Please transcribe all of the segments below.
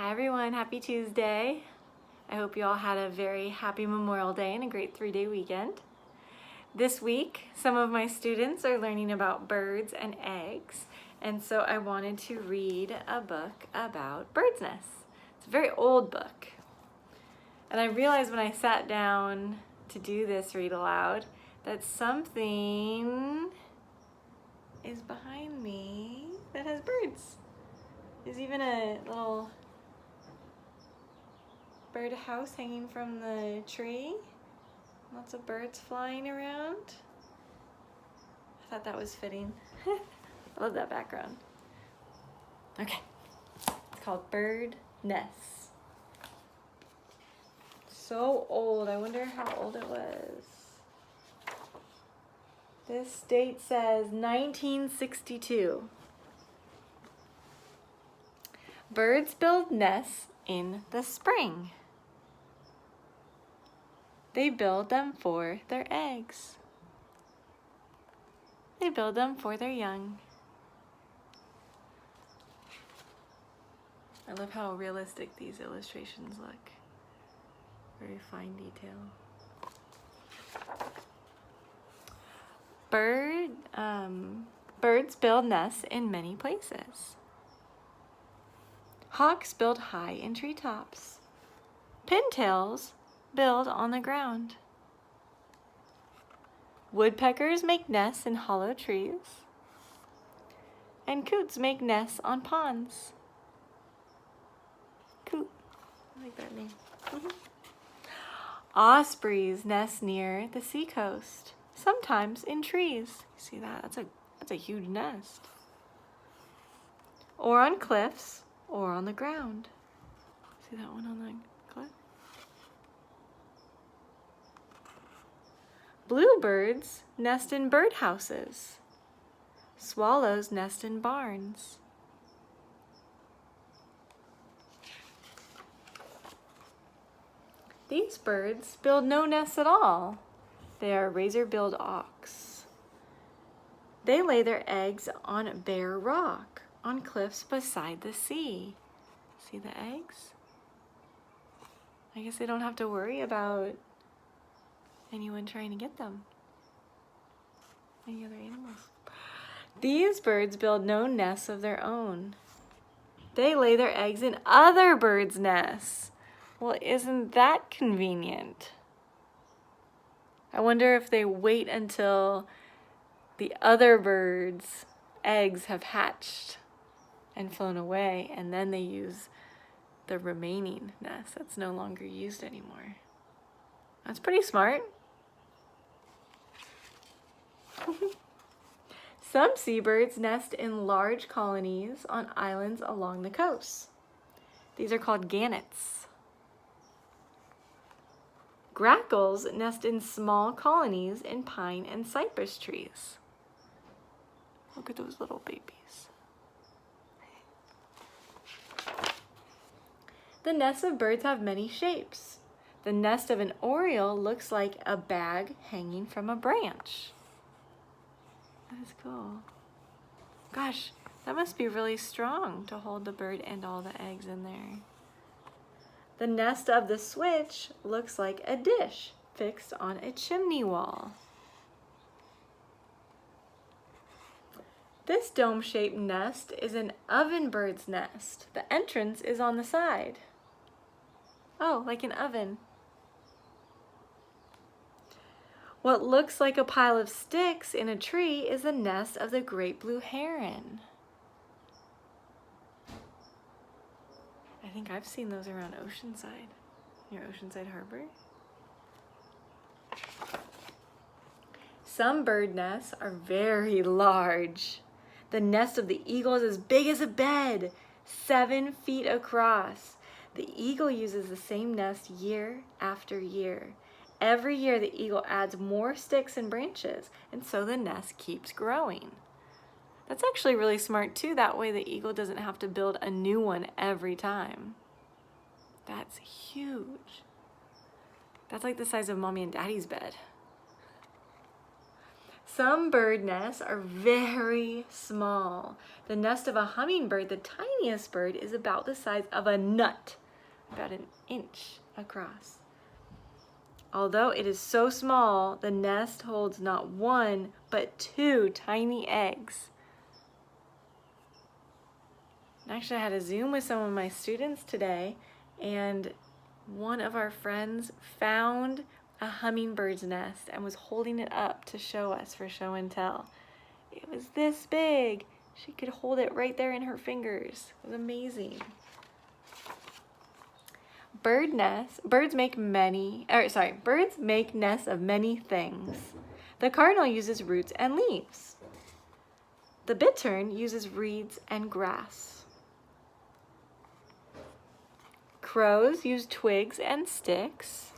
Hi everyone, happy Tuesday. I hope you all had a very happy Memorial Day and a great 3-day weekend. This week, some of my students are learning about birds and eggs, and so I wanted to read a book about birds' nests. It's a very old book. And I realized when I sat down to do this read aloud that something is behind me that has birds. There's even a little bird house hanging from the tree. Lots of birds flying around. I thought that was fitting. I love that background. Okay, it's called Bird Nests. So old, I wonder how old it was. This date says 1962. Birds build nests in the spring. They build them for their eggs. They build them for their young. I love how realistic these illustrations look. Very fine detail. Birds build nests in many places. Hawks build high in treetops. Pintails build on the ground. Woodpeckers make nests in hollow trees. And coots make nests on ponds. Coot. I like that name. Ospreys nest near the seacoast, sometimes in trees. You see that? That's a huge nest. Or on cliffs, or on the ground. See that one on the cliff? Bluebirds nest in birdhouses. Swallows nest in barns. These birds build no nests at all. They are razor-billed auks. They lay their eggs on bare rock, on cliffs beside the sea. See the eggs? I guess they don't have to worry about anyone trying to get them. Any other animals? These birds build no nests of their own. They lay their eggs in other birds' nests. Well, isn't that convenient? I wonder if they wait until the other birds' eggs have hatched and flown away, and then they use the remaining nest that's no longer used anymore. That's pretty smart. Some seabirds nest in large colonies on islands along the coast. These are called gannets. Grackles nest in small colonies in pine and cypress trees. Look at those little babies. The nests of birds have many shapes. The nest of an oriole looks like a bag hanging from a branch. That is cool. Gosh, that must be really strong to hold the bird and all the eggs in there. The nest of the switch looks like a dish fixed on a chimney wall. This dome-shaped nest is an ovenbird's nest. The entrance is on the side. Oh, like an oven. What looks like a pile of sticks in a tree is the nest of the great blue heron. I think I've seen those around Oceanside, near Oceanside Harbor. Some bird nests are very large. The nest of the eagle is as big as a bed, 7 feet across. The eagle uses the same nest year after year. Every year the eagle adds more sticks and branches, and so the nest keeps growing. That's actually really smart too. That way the eagle doesn't have to build a new one every time. That's huge. That's like the size of Mommy and Daddy's bed. Some bird nests are very small. The nest of a hummingbird, the tiniest bird, is about the size of a nut, about an inch across. Although it is so small, the nest holds not one, but 2 tiny eggs. Actually, I had a Zoom with some of my students today, and one of our friends found a hummingbird's nest and was holding it up to show us for show and tell. It was this big. She could hold it right there in her fingers. It was amazing. Birds make nests of many things. The cardinal uses roots and leaves. The bittern uses reeds and grass. Crows use twigs and sticks.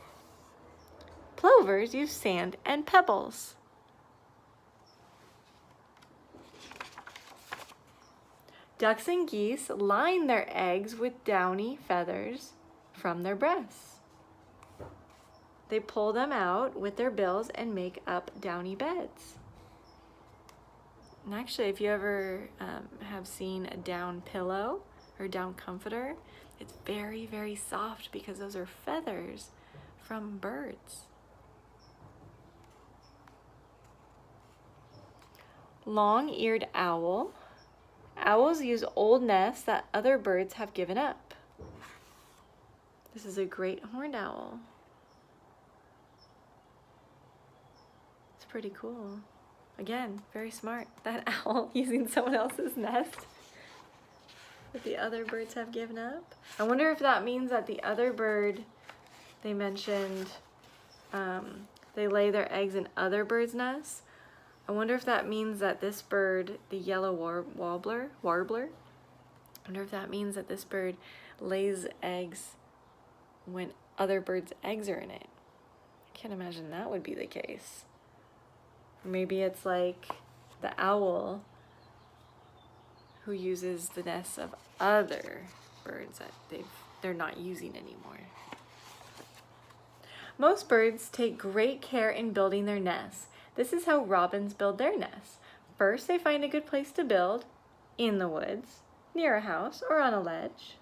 Plovers use sand and pebbles. Ducks and geese line their eggs with downy feathers from their breasts. They pull them out with their bills and make up downy beds. And actually, if you ever have seen a down pillow or down comforter, it's very, very soft because those are feathers from birds. Long-eared owl. Owls use old nests that other birds have given up. This is a great horned owl. It's pretty cool. Again, very smart. That owl using someone else's nest that the other birds have given up. I wonder if that means that the other bird, they mentioned they lay their eggs in other birds' nests. I wonder if that means that this bird, the yellow warbler, I wonder if that means that this bird lays eggs when other birds' eggs are in it. I can't imagine that would be the case. Maybe it's like the owl who uses the nests of other birds that they're not using anymore. Most birds take great care in building their nests. This is how robins build their nests. First, they find a good place to build, in the woods, near a house, or on a ledge.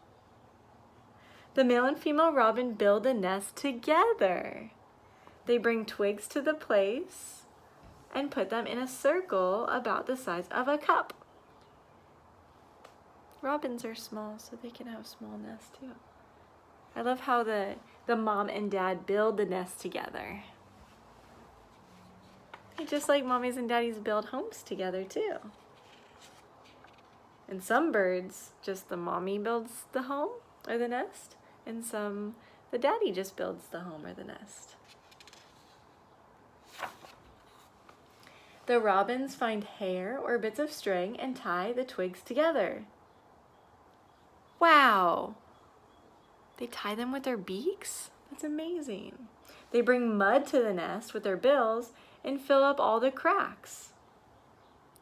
The male and female robin build a nest together. They bring twigs to the place and put them in a circle about the size of a cup. Robins are small, so they can have small nests too. I love how the mom and dad build the nest together. Just like mommies and daddies build homes together too. And some birds, just the mommy builds the home or the nest, and some, the daddy just builds the home or the nest. The robins find hair or bits of string and tie the twigs together. Wow! They tie them with their beaks? That's amazing. They bring mud to the nest with their bills and fill up all the cracks.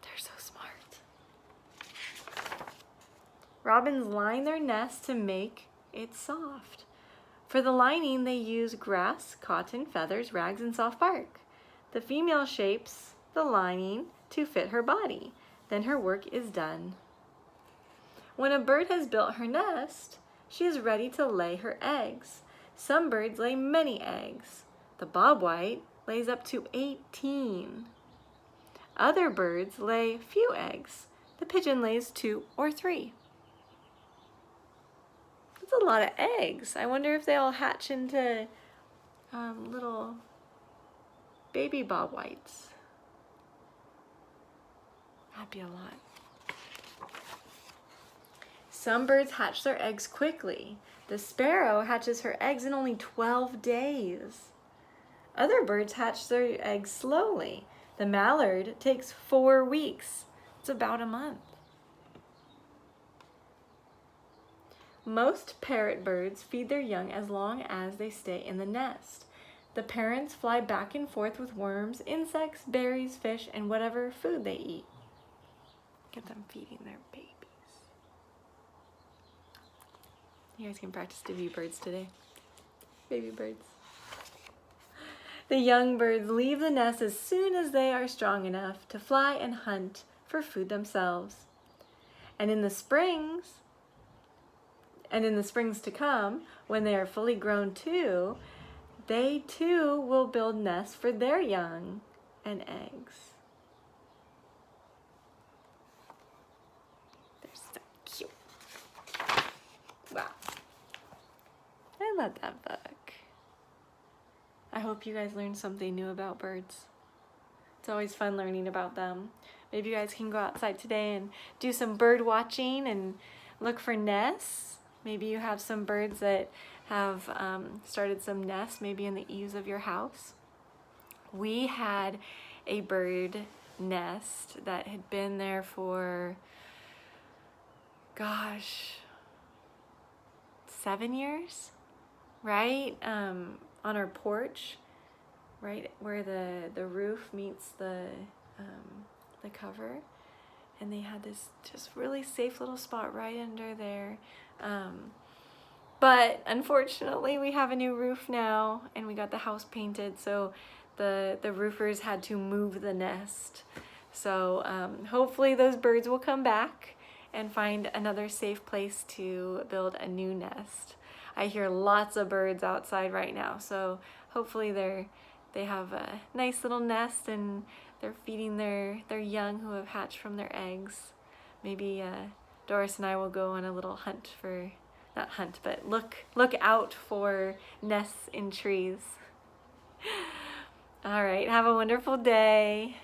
They're so smart. Robins line their nest to make it soft. For the lining, they use grass, cotton, feathers, rags, and soft bark. The female shapes the lining to fit her body. Then her work is done. When a bird has built her nest, she is ready to lay her eggs. Some birds lay many eggs. The bobwhite lays up to 18. Other birds lay few eggs. The pigeon lays 2 or 3. That's a lot of eggs. I wonder if they all hatch into little baby bobwhites. That'd be a lot. Some birds hatch their eggs quickly. The sparrow hatches her eggs in only 12 days. Other birds hatch their eggs slowly. The mallard takes 4 weeks. It's about a month. Most parrot birds feed their young as long as they stay in the nest. The parents fly back and forth with worms, insects, berries, fish, and whatever food they eat. Get them feeding their babies. You guys can practice to be birds today. Baby birds. The young birds leave the nest as soon as they are strong enough to fly and hunt for food themselves. And in the springs to come, when they are fully grown too, they too will build nests for their young and eggs. They're so cute. Wow. I love that book. I hope you guys learned something new about birds. It's always fun learning about them. Maybe you guys can go outside today and do some bird watching and look for nests. Maybe you have some birds that have started some nests, maybe in the eaves of your house. We had a bird nest that had been there for, gosh, 7 years, right? On our porch, right where the roof meets the cover, and they had this just really safe little spot right under there. But unfortunately, we have a new roof now, and we got the house painted, so the roofers had to move the nest. So hopefully those birds will come back and find another safe place to build a new nest. I hear lots of birds outside right now, so hopefully they have a nice little nest and they're feeding their young who have hatched from their eggs. Maybe Doris and I will go on a little hunt for, not hunt, but look out for nests in trees. All right, have a wonderful day.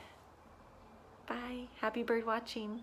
Bye. Happy bird watching.